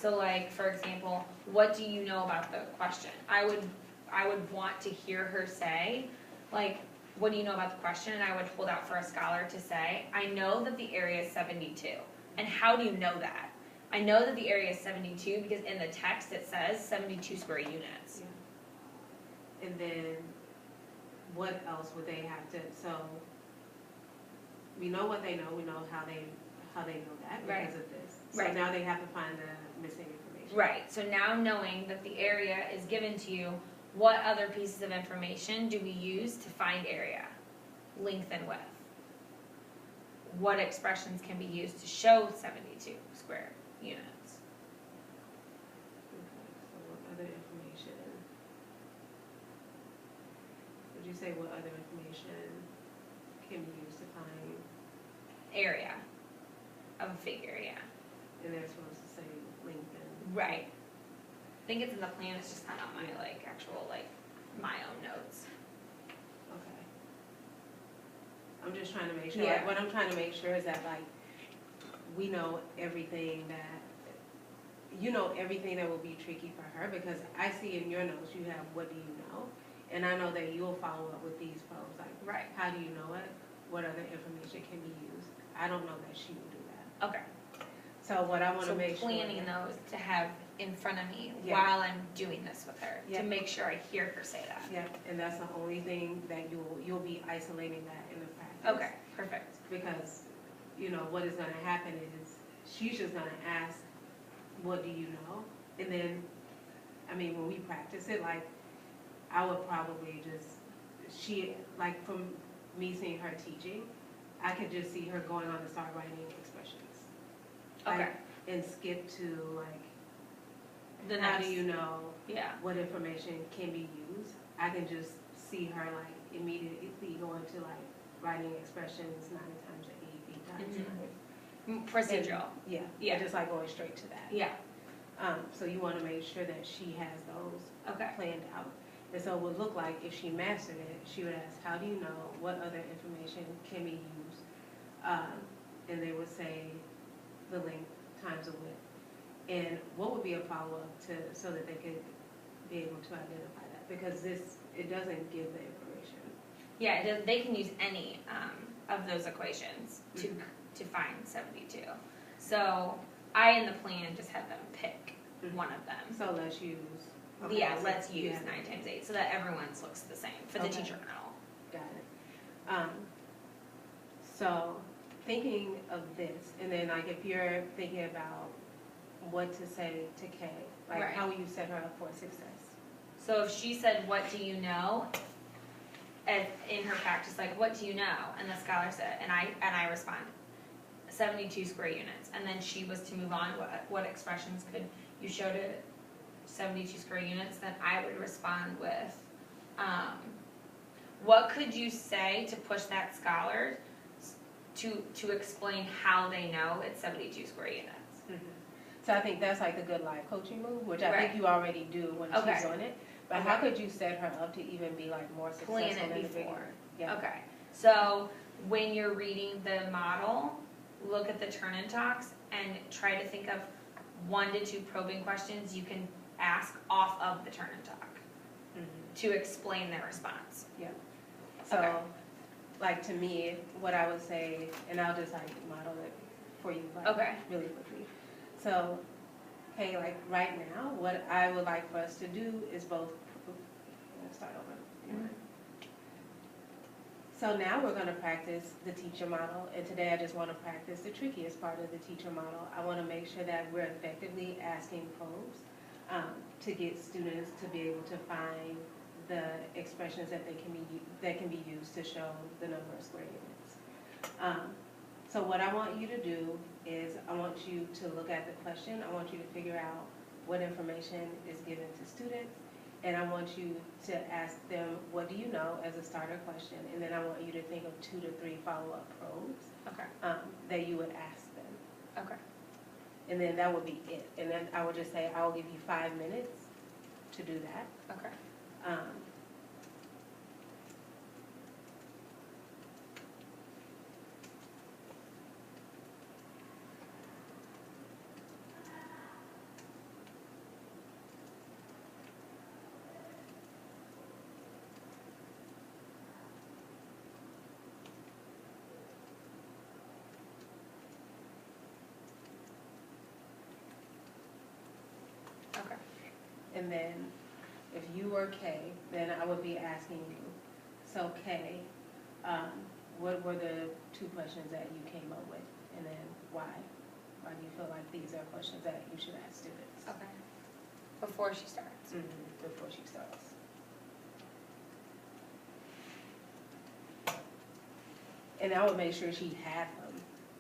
So like, for example, what do you know about the question? I would want to hear her say, like, what do you know about the question? And I would hold out for a scholar to say, I know that the area is 72. And how do you know that? I know that the area is 72 because in the text it says 72 square units. Yeah. And then what else would they have to, so we know what they know, we know how they know that because of this. So now they have to find the missing information. Right, so now knowing that the area is given to you, what other pieces of information do we use to find area? Length and width. What expressions can be used to show 72 square units? Okay, so what other information? Would you say what other information can be used to find? Area of a figure, yeah. And they're supposed to say length and... Right. I think it's in the plan, it's just not on my, like, actual, like, my own notes. Okay. I'm just trying to make sure, Yeah. like, what I'm trying to make sure is that, like, we know everything that, you know everything that will be tricky for her, because I see in your notes you have, what do you know? And I know that you'll follow up with these probes, like, how do you know it? What other information can be used? I don't know that she will do that. Okay. So what I want to make sure. So planning those to have in front of me while I'm doing this with her, to make sure I hear her say that. Yeah, and that's the only thing that you'll be isolating that in the practice. Okay, perfect. Because, you know, what is going to happen is she's just going to ask, what do you know? And then, I mean, when we practice it, like, I would probably just, like, from me seeing her teaching, I could just see her going on to start writing expressions. Okay. And skip to, like, The how next, do you know yeah. what information can be used? I can just see her, like, immediately go into, like, writing expressions 9 times 8, 8 times 9. Procedural. And, yeah, just like going straight to that. Yeah. So you want to make sure that she has those planned out. And so it would look like if she mastered it, she would ask, how do you know what other information can be used? And they would say the length times the width. And what would be a follow-up so that they could be able to identify that? Because it doesn't give the information. Yeah, they can use any of those equations to find 72. So I, in the plan, just had them pick one of them. So let's use. Let's use 9 times 8 so that everyone's looks the same for the teacher journal. Got it. So thinking of this, and then like if you're thinking about what to say to Kay, like how will you set her up for success? So if she said, what do you know? And in her practice, like, what do you know? And the scholar said, and I respond, 72 square units. And then she was to move on, what expressions could you show to 72 square units? Then I would respond with, what could you say to push that scholar to explain how they know it's 72 square units? Mm-hmm. So I think that's like the good life coaching move, which I think you already do when she's on it. But how could you set her up to even be like more successful Plan it in before. Yeah. Okay. So when you're reading the model, look at the turn-in talks and try to think of 1 to 2 probing questions you can ask off of the turn-in talk to explain their response. Yeah. So, like to me, what I would say, and I'll just like model it for you like really quickly. So, hey, like right now, what I would like for us to do is both. Let's start over. So now we're going to practice the teacher model, and today I just want to practice the trickiest part of the teacher model. I want to make sure that we're effectively asking probes to get students to be able to find the expressions that can be used to show the number of square units. So what I want you to do is I want you to look at the question. I want you to figure out what information is given to students, and I want you to ask them, what do you know, as a starter question, and then I want you to think of 2 to 3 follow-up probes that you would ask them. Okay. And then that would be it. And then I would just say, I will give you 5 minutes to do that. Okay. and then if you were K, then I would be asking you, so K, what were the 2 questions that you came up with, and then why? Why do you feel like these are questions that you should ask students? Okay. Before she starts. Before she starts. And I would make sure she had them,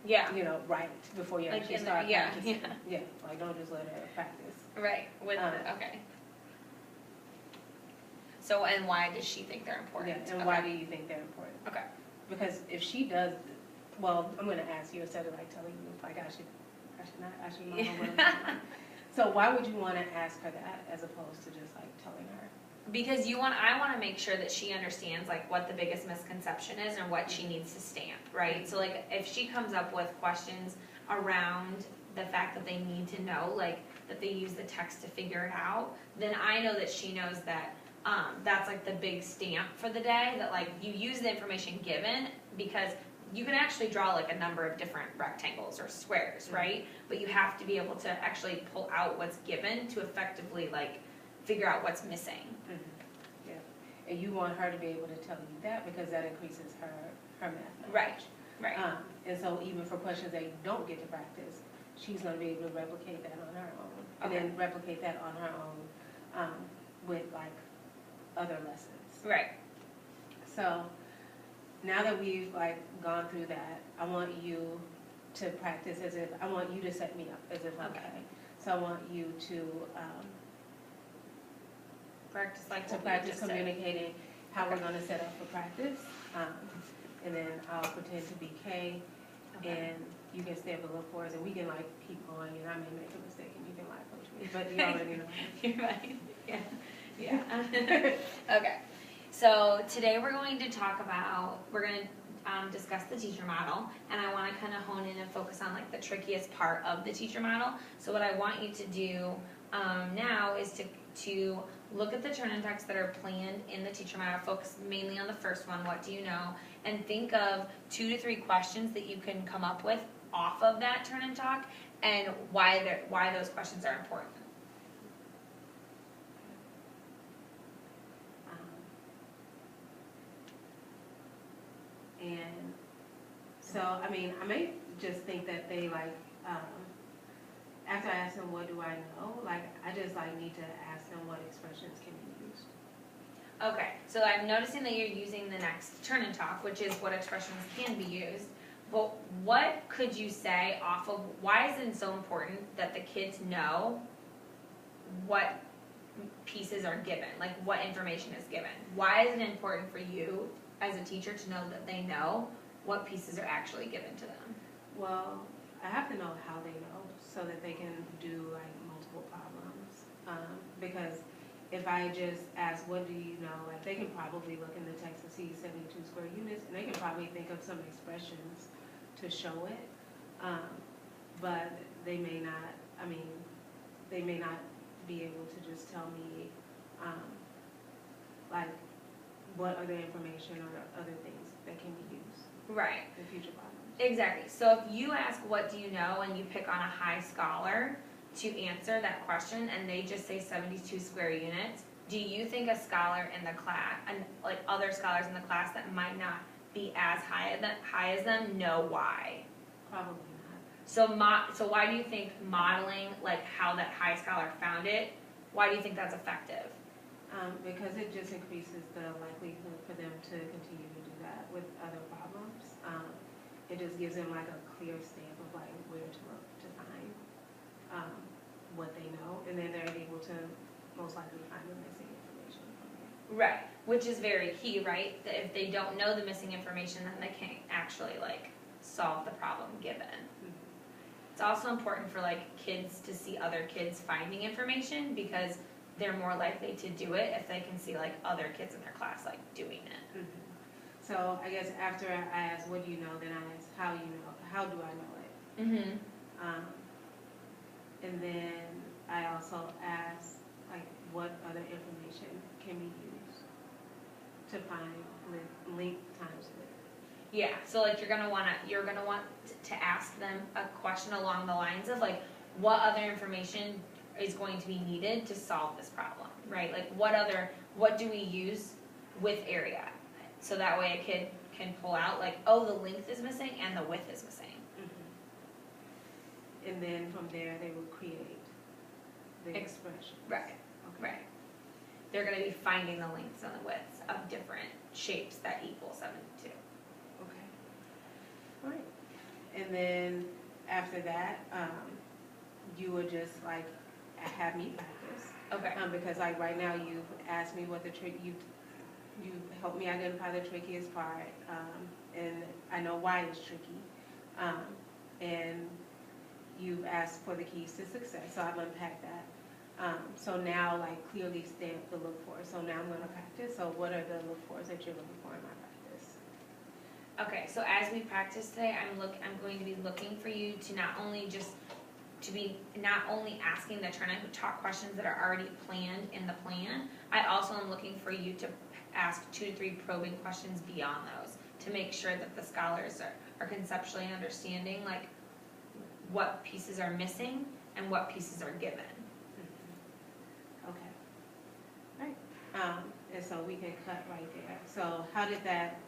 Yeah. you know, right before you Like actually in the- start yeah, practicing. yeah. Yeah, like don't just let her practice. Right. With okay. So, and why does she think they're important? Yeah, and why do you think they're important? Okay. Because if she does, well, I'm gonna ask you instead of like telling you, like I should not know what I'm doing. So why would you wanna ask her that as opposed to just like telling her? Because I want to make sure that she understands like what the biggest misconception is and what she needs to stamp, right? So like if she comes up with questions around the fact that they need to know, like that they use the text to figure it out, then I know that she knows that that's like the big stamp for the day, that like you use the information given, because you can actually draw like a number of different rectangles or squares, right? But you have to be able to actually pull out what's given to effectively like figure out what's missing. Yeah, and you want her to be able to tell you that because that increases her math knowledge. Right, right. And so even for questions that you don't get to practice, she's gonna be able to replicate that on her own. And then replicate that on her own with like other lessons. Right. So now that we've like gone through that, I want you to practice as if, I want you to set me up as if I'm Okay. okay. So I want you to Practice like to what we practice just said. communicating how we're gonna set up for practice. And then I'll pretend to be K, and you can stay up and look for us, and we can like keep going, and I may make a mistake, and you can like coach me, but you already know. You're right. Yeah. Yeah. Okay. So today we're going to talk about, we're going to discuss the teacher model, and I want to kind of hone in and focus on like the trickiest part of the teacher model. So what I want you to do now is to look at the turn-in talks that are planned in the teacher model, focus mainly on the first one, what do you know, and think of 2 to 3 questions that you can come up with off of that turn-in talk, and why those questions are important. And so, I mean, I may just think that they like, after I ask them what do I know, like I just like need to ask them what expressions can be used. Okay, so I'm noticing that you're using the next turn and talk, which is what expressions can be used. But what could you say off of, why is it so important that the kids know what pieces are given, like what information is given? Why is it important for you as a teacher to know that they know what pieces are actually given to them? Well, I have to know how they know so that they can do like multiple problems. Because if I just ask, what do you know, like they can probably look in the text and see 72 square units, and they can probably think of some expressions to show it. But they may not, I mean, they may not be able to just tell me, like, what other information or other things that can be used Right. in future problems. Exactly. So if you ask what do you know and you pick on a high scholar to answer that question and they just say 72 square units, do you think a scholar in the class, and like other scholars in the class that might not be as high as them know why? Probably not. So why do you think modeling like how that high scholar found it, why do you think that's effective? Because it just increases the likelihood for them to continue to do that with other problems. It just gives them like a clear stamp of like where to look to find what they know, and then they're able to most likely find the missing information from there. Right, which is very key, right? That if they don't know the missing information, then they can't actually like solve the problem given. Mm-hmm. It's also important for like kids to see other kids finding information because they're more likely to do it if they can see like other kids in their class like doing it. Mm-hmm. So I guess after I ask what do you know, then I ask how you know, how do I know it? Mm-hmm. And then I also ask like what other information can be used to find link times with. Yeah, so like you're gonna want to ask them a question along the lines of like, what other information is going to be needed to solve this problem, right? Like what do we use with area? So that way a kid can pull out like, oh, the length is missing and the width is missing. And then from there, they will create the expression. Right, Okay. right. They're gonna be finding the lengths and the widths of different shapes that equal 72. Okay. All right. And then after that, you would just like have me practice. Okay. Because like right now, you've asked me what the trick, you helped me identify the trickiest part, and I know why it's tricky. And you've asked for the keys to success, so I've unpacked that. So now, like, clearly stamp the look for. So now I'm going to practice. So what are the look fors that you're looking for in my practice? Okay, so as we practice today, I'm going to be looking for you to not only asking the turn and talk questions that are already planned in the plan. I also am looking for you to ask 2 to 3 probing questions beyond those to make sure that the scholars are conceptually understanding like what pieces are missing and what pieces are given. Okay. All right. And so we can cut right there. So how did that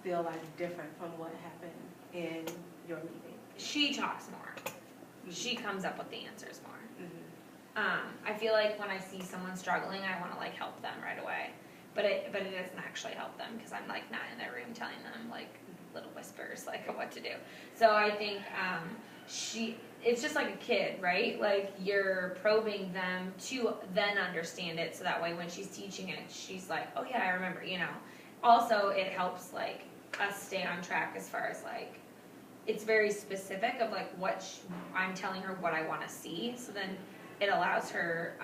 feel like different from what happened in your meeting? She talks more. She comes up with the answers more. Mm-hmm. I feel like when I see someone struggling, I want to like help them right away, but it doesn't actually help them because I'm like not in their room telling them like little whispers like what to do. So I think it's just like a kid, right? Like you're probing them to then understand it, so that way when she's teaching it, she's like, oh yeah, I remember, you know. Also, it helps like us stay on track as far as like, it's very specific of like what I'm telling her what I want to see, so then it allows her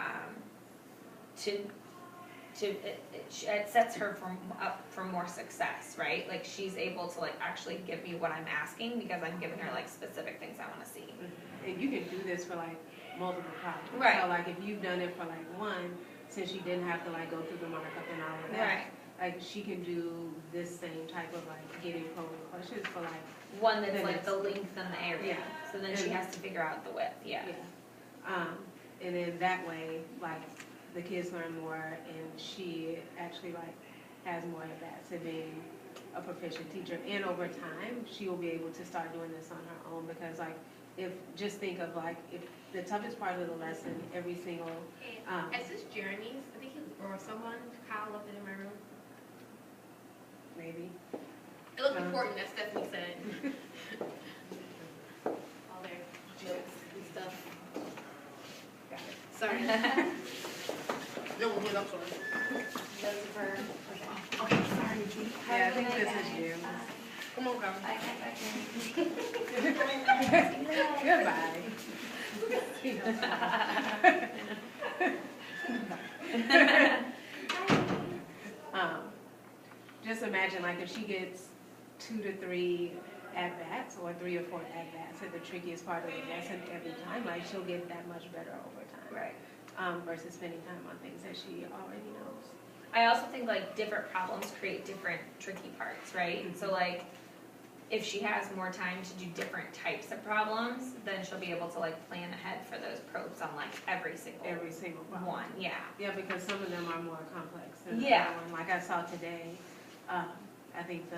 it sets her up for more success, right? Like she's able to like actually give me what I'm asking because I'm giving her like specific things I want to see. Mm-hmm. And you can do this for like multiple problems. Right. So like if you've done it for like one, since you didn't have to like go through the markup and all of that, Right. like she can do this same type of like getting probing questions for like One that's like the length and the area. Yeah. So then she has to figure out the width. Yeah. And then that way, like, the kids learn more, and she actually, like, has more advantage in being a proficient teacher. And over time, she will be able to start doing this on her own because, like, just think of, like, if the toughest part of the lesson, every single... Is this Jeremy's? I think or someone, Kyle up in my room. Maybe. It looked important, as Stephanie said. All their jokes and stuff. Got it. Sorry. No, I'm sorry. Those of her. Okay, sorry, G. Yeah, I think this is you. Come on, girl. Goodbye. Just imagine, like, if she gets 2 to 3 at-bats or 3 or 4 at-bats at the trickiest part of the lesson every time, like, she'll get that much better over time. Right. Versus spending time on things that she already knows. I also think like different problems create different tricky parts, right? Mm-hmm. So like if she has more time to do different types of problems, then she'll be able to like plan ahead for those probes on like every single problem. one. Yeah. Yeah, because some of them are more complex than the Yeah. other one. Like I saw today, I think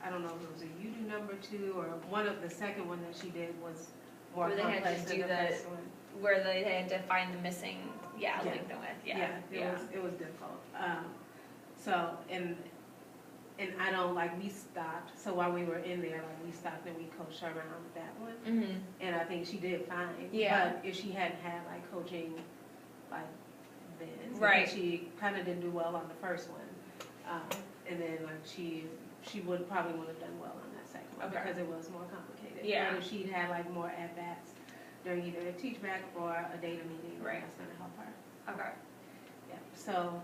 I don't know if it was a UDO number 2 or the second one that she did was more Where they had to complex than do the the- first one. Where they had to find the missing, link them with, It was difficult. So, and I don't, like, we stopped, so while we were in there, like, we stopped and we coached her around with that one. Mm-hmm. And I think she did fine. Yeah. But if she hadn't had, like, coaching, like, then. Right. She kind of didn't do well on the first one. And then, like, she probably would have done well on that second one. Okay. Because it was more complicated. Yeah. But if she'd had, like, more at-bats during either a teach back or a data meeting, Right. that's going to help her. Okay. Yeah. So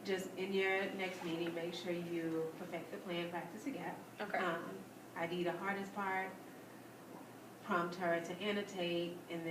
just in your next meeting, make sure you perfect the plan, practice a gap. Okay. ID the hardest part, prompt her to annotate, and then